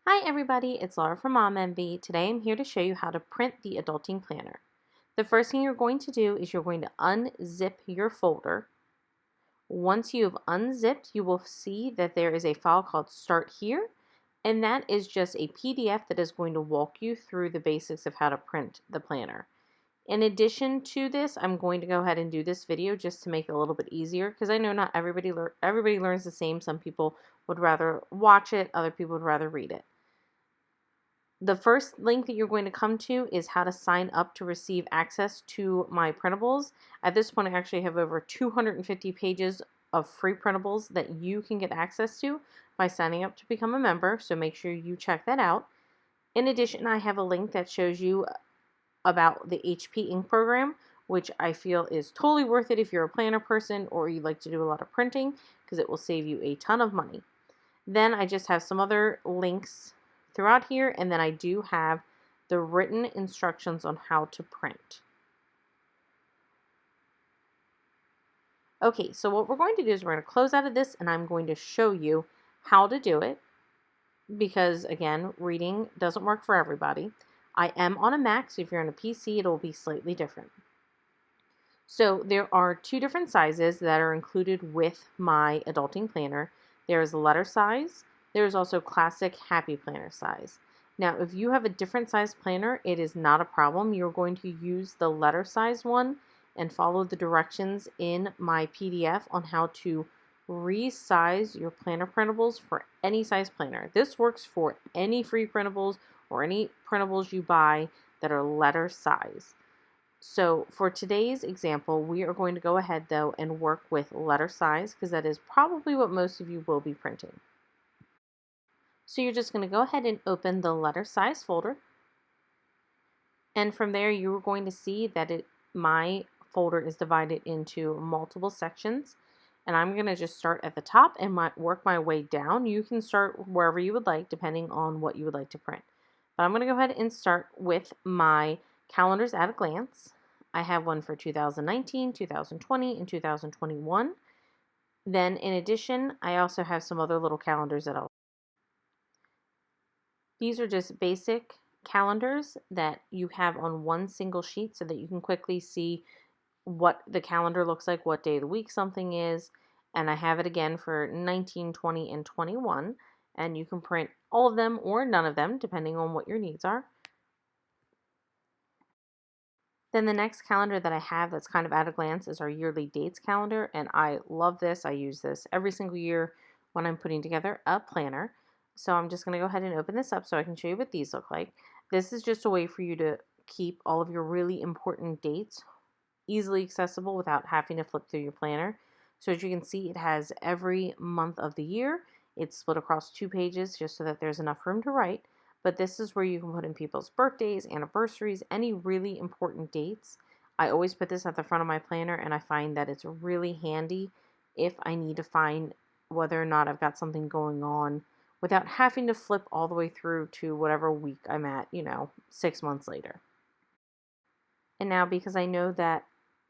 Hi everybody, it's Laura from Mom Envy. Today I'm here to show you how to print the adulting planner. The first thing you're going to do is you're going to unzip your folder. Once you've unzipped, you will see that there is a file called Start Here, and that is just a PDF that is going to walk you through the basics of how to print the planner. In addition to this, I'm going to go ahead and do this video just to make it a little bit easier because I know not everybody learns the same. Some people would rather watch it, other people would rather read it. The first link that you're going to come to is how to sign up to receive access to my printables. At this point, I actually have over 250 pages of free printables that you can get access to by signing up to become a member, so make sure you check that out. In addition, I have a link that shows you about the HP Ink program, which I feel is totally worth it if you're a planner person or you like to do a lot of printing, because it will save you a ton of money. Then I just have some other links throughout here, and then I do have the written instructions on how to print. Okay, so what we're going to do is we're going to close out of this, and I'm going to show you how to do it, because again, reading doesn't work for everybody. I am on a Mac, so if you're on a PC, it'll be slightly different. So there are two different sizes that are included with my adulting planner. There is letter size. There is also classic happy planner size. Now, if you have a different size planner, it is not a problem. You're going to use the letter size one and follow the directions in my PDF on how to resize your planner printables for any size planner. This works for any free printables or any printables you buy that are letter size. So for today's example, we are going to go ahead though and work with letter size because that is probably what most of you will be printing. So you're just going to go ahead and open the letter size folder. And from there, you're going to see that my folder is divided into multiple sections. And I'm going to just start at the top and work my way down. You can start wherever you would like, depending on what you would like to print. But I'm going to go ahead and start with my calendars at a glance. I have one for 2019, 2020, and 2021. Then in addition, I also have some other little calendars that these are just basic calendars that you have on one single sheet so that you can quickly see what the calendar looks like, what day of the week something is. And I have it again for 19, 20, and 21. And you can print all of them or none of them, depending on what your needs are. Then the next calendar that I have that's kind of at a glance is our yearly dates calendar, and I love this. I use this every single year when I'm putting together a planner. So I'm just going to go ahead and open this up so I can show you what these look like. This is just a way for you to keep all of your really important dates easily accessible without having to flip through your planner. So as you can see, it has every month of the year. It's split across 2 pages just so that there's enough room to write. But this is where you can put in people's birthdays, anniversaries, any really important dates. I always put this at the front of my planner, and I find that it's really handy if I need to find whether or not I've got something going on without having to flip all the way through to whatever week I'm at, 6 months later. And now, because I know that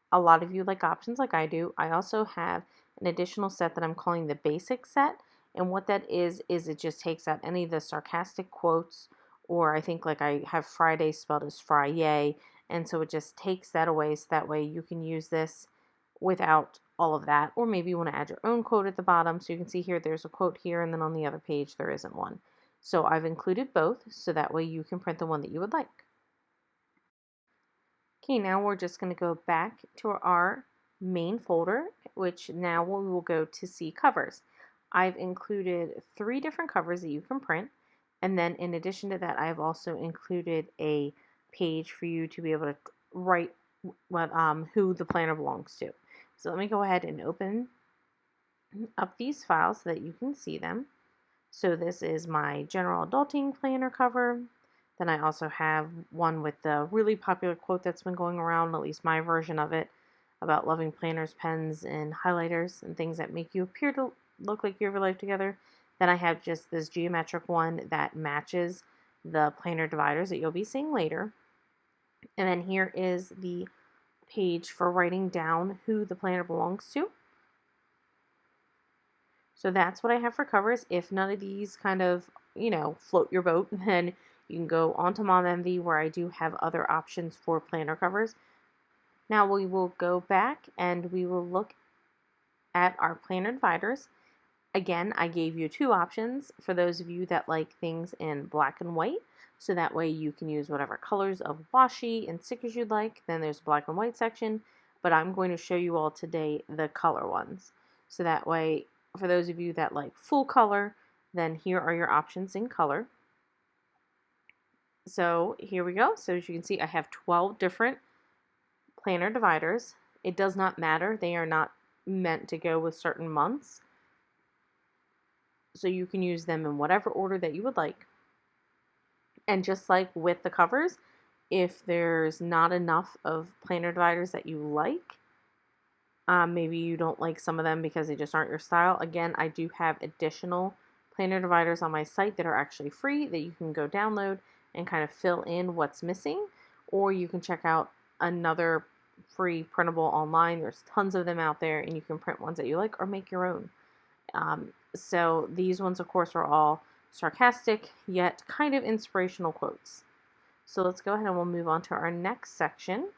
a lot of you like options like I do, I also have an additional set that I'm calling the basic set. And what that is it just takes out any of the sarcastic quotes, or I think like I have Friday spelled as Friday. And so it just takes that away, so that way you can use this without all of that. Or maybe you want to add your own quote at the bottom. So you can see here, there's a quote here, and then on the other page, there isn't one. So I've included both, so that way you can print the one that you would like. Okay, now we're just going to go back to our main folder, which now we will go to see covers. I've included 3 different covers that you can print, and then in addition to that, I've also included a page for you to be able to write who the planner belongs to. So let me go ahead and open up these files so that you can see them. So this is my general adulting planner cover. Then I also have one with the really popular quote that's been going around, at least my version of it, about loving planners, pens, and highlighters, and things that make you appear to look like you have your life together. Then I have just this geometric one that matches the planner dividers that you'll be seeing later. And then here is the page for writing down who the planner belongs to. So that's what I have for covers. If none of these kind of float your boat, then you can go onto Mom Envy, where I do have other options for planner covers. Now we will go back and we will look at our planner dividers. Again, I gave you two options for those of you that like things in black and white. So that way you can use whatever colors of washi and stickers you'd like. Then there's a black and white section, but I'm going to show you all today the color ones. So that way, for those of you that like full color, then here are your options in color. So here we go. So as you can see, I have 12 different planner dividers. It does not matter. They are not meant to go with certain months. So you can use them in whatever order that you would like. And just like with the covers, if there's not enough of planner dividers that you like, maybe you don't like some of them because they just aren't your style. Again, I do have additional planner dividers on my site that are actually free that you can go download and kind of fill in what's missing. Or you can check out another free printable online. There's tons of them out there, and you can print ones that you like or make your own. So these ones, of course, are all sarcastic yet kind of inspirational quotes. So let's go ahead and we'll move on to our next section.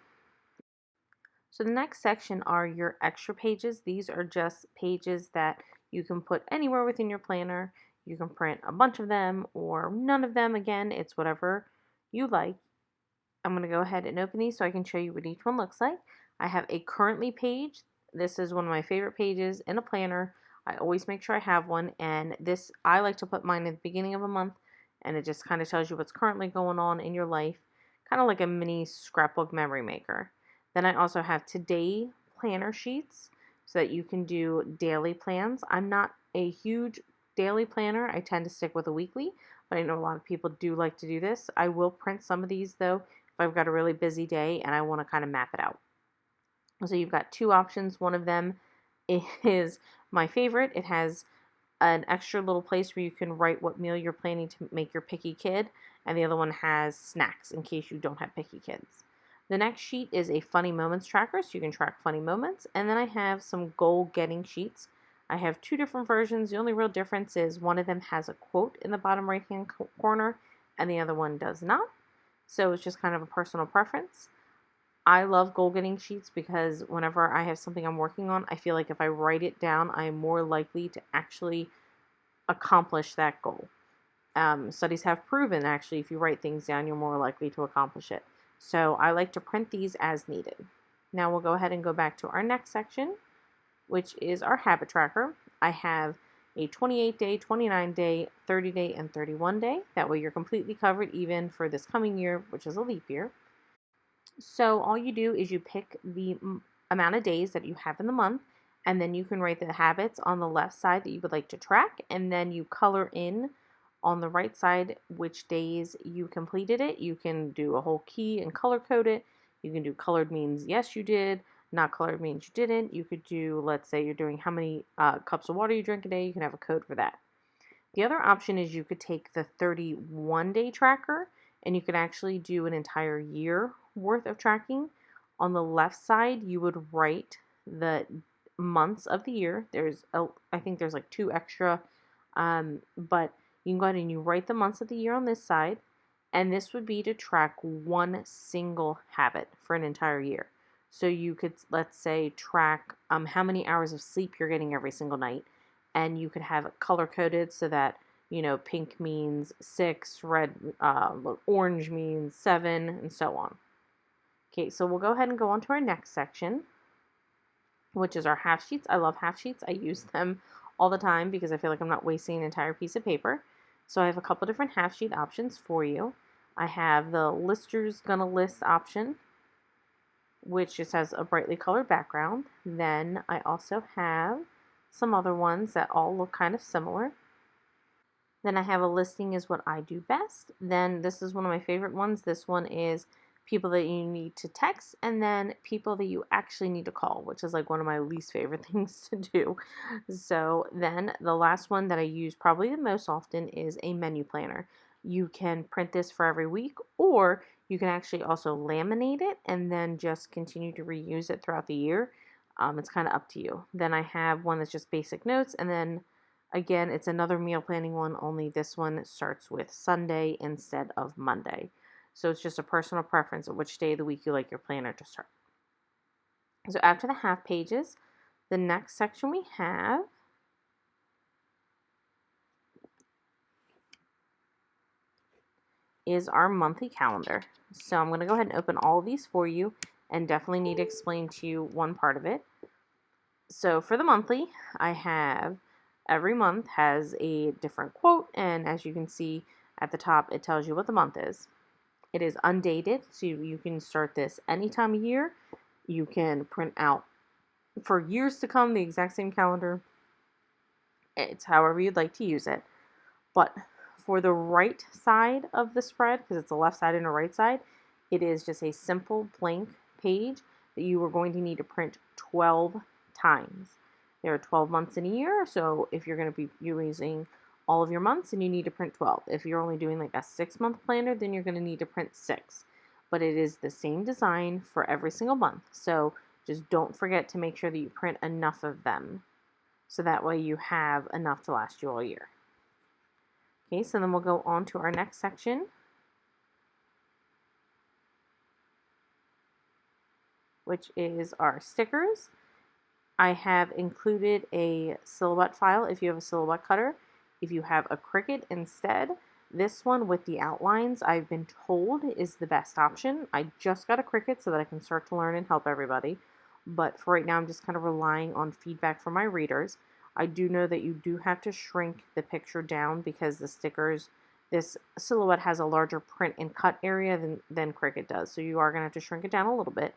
So the next section are your extra pages. These are just pages that you can put anywhere within your planner. You can print a bunch of them or none of them. Again, it's whatever you like. I'm going to go ahead and open these so I can show you what each one looks like. I have a currently page. This is one of my favorite pages in a planner. I always make sure I have one, and this, I like to put mine at the beginning of a month, and it just kind of tells you what's currently going on in your life, kind of like a mini scrapbook memory maker. Then I also have today planner sheets so that you can do daily plans. I'm not a huge daily planner. I tend to stick with a weekly, but I know a lot of people do like to do this. I will print some of these though if I've got a really busy day and I want to kind of map it out. So you've got two options. One of them is my favorite. It has an extra little place where you can write what meal you're planning to make your picky kid, and the other one has snacks in case you don't have picky kids. The next sheet is a funny moments tracker, so you can track funny moments. And then I have some goal getting sheets. I have two different versions. The only real difference is one of them has a quote in the bottom right hand corner and the other one does not. So it's just kind of a personal preference. I love goal getting sheets because whenever I have something I'm working on, I feel like if I write it down, I am more likely to actually accomplish that goal. Studies have proven actually if you write things down, you're more likely to accomplish it. So I like to print these as needed. Now we'll go ahead and go back to our next section, which is our habit tracker. I have a 28-day, 29-day, 30-day, and 31-day. That way you're completely covered even for this coming year, which is a leap year. So all you do is you pick the amount of days that you have in the month, and then you can write the habits on the left side that you would like to track, and then you color in on the right side which days you completed it. You can do a whole key and color code it. You can do colored means yes you did, not colored means you didn't. You could do, let's say you're doing how many cups of water you drink a day, you can have a code for that. The other option is you could take the 31-day tracker and you could actually do an entire year worth of tracking. On the left side, you would write the months of the year. I think there's like two extra, but you can go ahead and you write the months of the year on this side, and this would be to track one single habit for an entire year. So you could, let's say, track how many hours of sleep you're getting every single night, and you could have it color coded so that pink means 6, red, orange means 7, and so on. Okay, so we'll go ahead and go on to our next section, which is our half sheets. I love half sheets. I use them all the time because I feel like I'm not wasting an entire piece of paper. So I have a couple different half sheet options for you. I have the lister's gonna list option, which just has a brightly colored background. Then I also have some other ones that all look kind of similar. Then I have a listing is what I do best. Then this is one of my favorite ones. This one is people that you need to text, and then people that you actually need to call, which is like one of my least favorite things to do. So then the last one that I use probably the most often is a menu planner. You can print this for every week, or you can actually also laminate it and then just continue to reuse it throughout the year. It's kind of up to you. Then I have one that's just basic notes, and then Again, it's another meal planning one, only this one starts with Sunday instead of Monday. So it's just a personal preference of which day of the week you like your planner to start. So after the half pages, the next section we have is our monthly calendar. So I'm going to go ahead and open all of these for you and definitely need to explain to you one part of it. So for the monthly, I have every month has a different quote, and as you can see at the top, it tells you what the month is. It is undated, so you can start this any time of year. You can print out for years to come the exact same calendar. It's however you'd like to use it. But for the right side of the spread, because it's a left side and a right side, it is just a simple blank page that you are going to need to print 12 times. There are 12 months in a year, so if you're going to be using all of your months, then you need to print 12. If you're only doing like a 6-month planner, then you're going to need to print 6. But it is the same design for every single month, so just don't forget to make sure that you print enough of them, so that way you have enough to last you all year. Okay, so then we'll go on to our next section, which is our stickers. I have included a Silhouette file if you have a Silhouette cutter. If you have a Cricut instead, this one with the outlines I've been told is the best option. I just got a Cricut so that I can start to learn and help everybody. But for right now, I'm just kind of relying on feedback from my readers. I do know that you do have to shrink the picture down because the stickers, this Silhouette has a larger print and cut area than Cricut does. So you are going to have to shrink it down a little bit.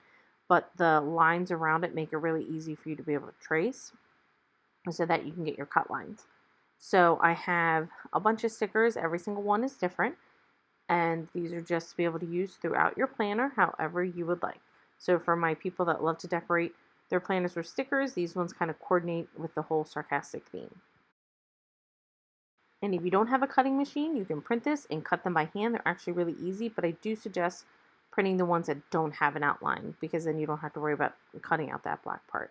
But the lines around it make it really easy for you to be able to trace so that you can get your cut lines. So I have a bunch of stickers. Every single one is different. And these are just to be able to use throughout your planner however you would like. So for my people that love to decorate their planners with stickers, these ones kind of coordinate with the whole sarcastic theme. And if you don't have a cutting machine, you can print this and cut them by hand. They're actually really easy, but I do suggest printing the ones that don't have an outline because then you don't have to worry about cutting out that black part.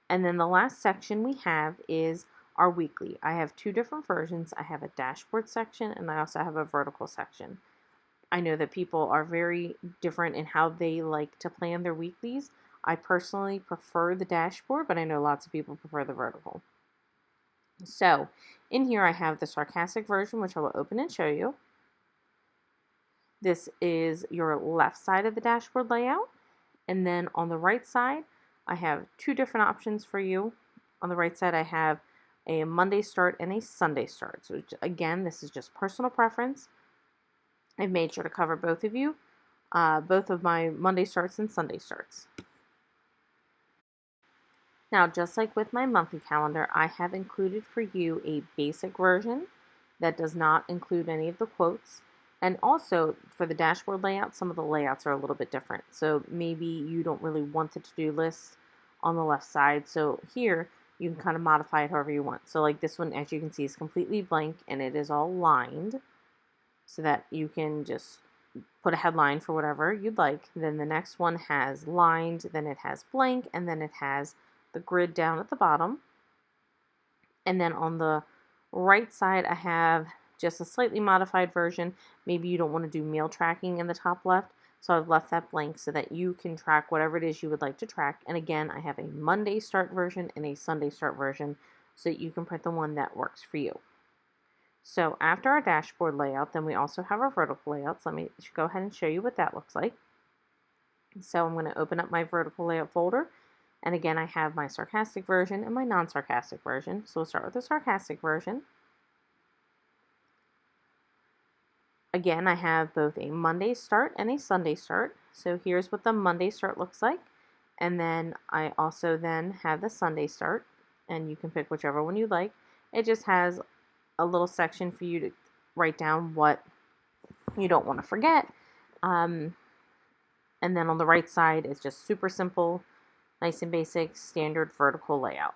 And then the last section we have is our weekly. I have 2 different versions. I have a dashboard section and I also have a vertical section. I know that people are very different in how they like to plan their weeklies. I personally prefer the dashboard, but I know lots of people prefer the vertical. So in here I have the sarcastic version, which I will open and show you. This is your left side of the dashboard layout. And then on the right side, I have 2 different options for you. On the right side, I have a Monday start and a Sunday start. So again, this is just personal preference. I've made sure to cover both of you, both of my Monday starts and Sunday starts. Now, just like with my monthly calendar, I have included for you a basic version that does not include any of the quotes. And also, for the dashboard layout, some of the layouts are a little bit different. So maybe you don't really want the to-do list on the left side. So here, you can kind of modify it however you want. So like this one, as you can see, is completely blank and it is all lined so that you can just put a headline for whatever you'd like. Then the next one has lined, then it has blank, and then it has the grid down at the bottom. And then on the right side, I have just a slightly modified version. Maybe you don't want to do meal tracking in the top left, so I've left that blank so that you can track whatever it is you would like to track. And again, I have a Monday start version and a Sunday start version so that you can print the one that works for you. So after our dashboard layout, then we also have our vertical layouts. Let me go ahead and show you what that looks like. So I'm going to open up my vertical layout folder. And again, I have my sarcastic version and my non-sarcastic version. So we'll start with the sarcastic version. Again, I have both a Monday start and a Sunday start. So here's what the Monday start looks like. And then I also then have the Sunday start. And you can pick whichever one you like. It just has a little section for you to write down what you don't want to forget. And then on the right side, it's just super simple, nice and basic, standard vertical layout.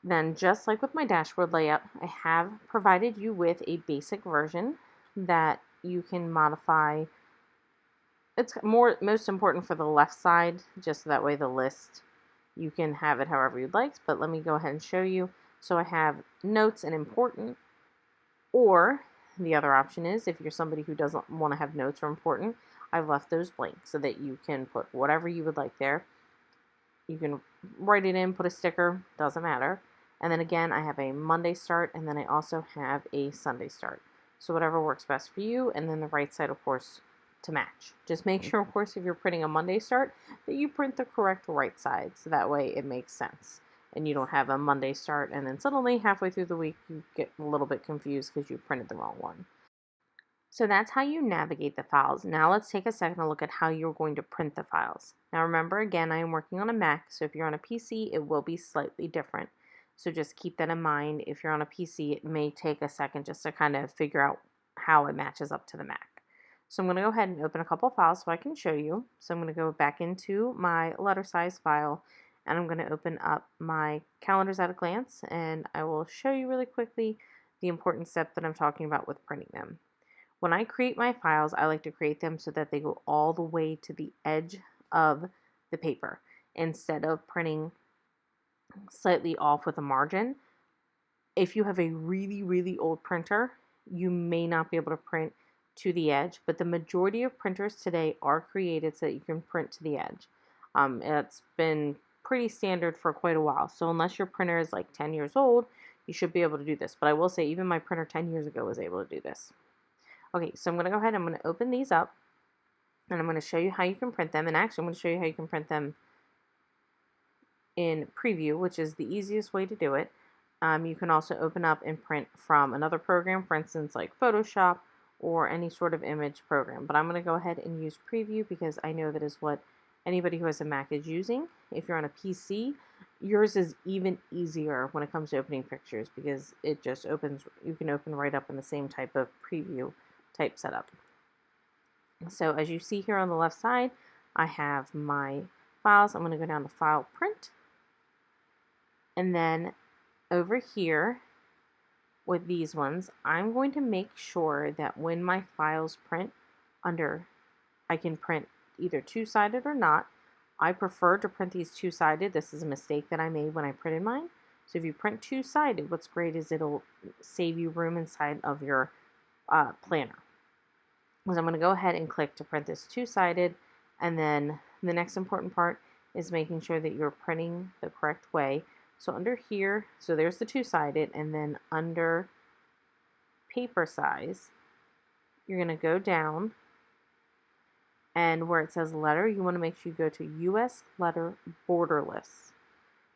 Then just like with my dashboard layout, I have provided you with a basic version that you can modify. It's most important for the left side, just so that way the list, you can have it however you'd like. But let me go ahead and show you. So I have notes and important, or the other option is if you're somebody who doesn't want to have notes or important, I've left those blank so that you can put whatever you would like there. You can write it in, put a sticker, doesn't matter. And then again, I have a Monday start, and then I also have a Sunday start. So whatever works best for you, and then the right side, of course, to match. Just make sure, of course, if you're printing a Monday start, that you print the correct right side, so that way it makes sense. And you don't have a Monday start, and then suddenly halfway through the week, you get a little bit confused because you printed the wrong one. So that's how you navigate the files. Now let's take a second to look at how you're going to print the files. Now remember, again, I am working on a Mac, so if you're on a PC, it will be slightly different. So just keep that in mind. If you're on a PC, it may take a second just to kind of figure out how it matches up to the Mac. So I'm going to go ahead and open a couple files so I can show you. So I'm going to go back into my letter size file, and I'm going to open up my calendars at a glance, and I will show you really quickly the important step that I'm talking about with printing them. When I create my files, I like to create them so that they go all the way to the edge of the paper instead of printing slightly off with a margin. If you have a really, really old printer, you may not be able to print to the edge, but the majority of printers today are created so that you can print to the edge. It's been pretty standard for quite a while. So unless your printer is like 10 years old, you should be able to do this. But I will say even my printer 10 years ago was able to do this. Okay, so I'm going to go ahead and I'm going to open these up, and I'm going to show you how you can print them. And actually, I'm going to show you how you can print them in Preview, which is the easiest way to do it. You can also open up and print from another program, for instance, like Photoshop or any sort of image program. But I'm going to go ahead and use Preview because I know that is what anybody who has a Mac is using. If you're on a PC, yours is even easier when it comes to opening pictures because it just opens, you can open right up in the same type of preview type setup. So as you see here on the left side, I have my files. I'm going to go down to File, Print. And then over here with these ones, I'm going to make sure that when my files print under, I can print either two-sided or not. I prefer to print these two-sided. This is a mistake that I made when I printed mine. So if you print two-sided, what's great is it'll save you room inside of your planner. So I'm going to go ahead and click to print this two-sided, and then the next important part is making sure that you're printing the correct way. So under here, so there's the two-sided, and then under paper size, you're going to go down, and where it says letter, you want to make sure you go to US letter borderless.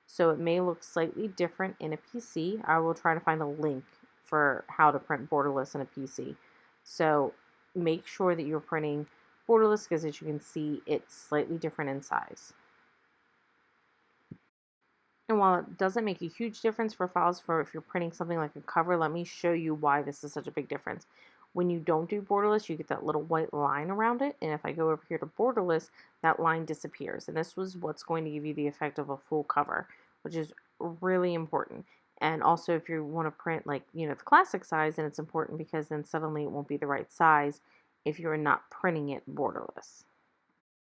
So it may look slightly different in a PC. I will try to find a link for how to print borderless in a PC. So make sure that you're printing borderless because as you can see, it's slightly different in size. And while it doesn't make a huge difference for files for if you're printing something like a cover, let me show you why this is such a big difference. When you don't do borderless, you get that little white line around it. And if I go over here to borderless, that line disappears. And this was what's going to give you the effect of a full cover, which is really important. And also if you want to print like, the classic size, then it's important because then suddenly it won't be the right size if you're not printing it borderless.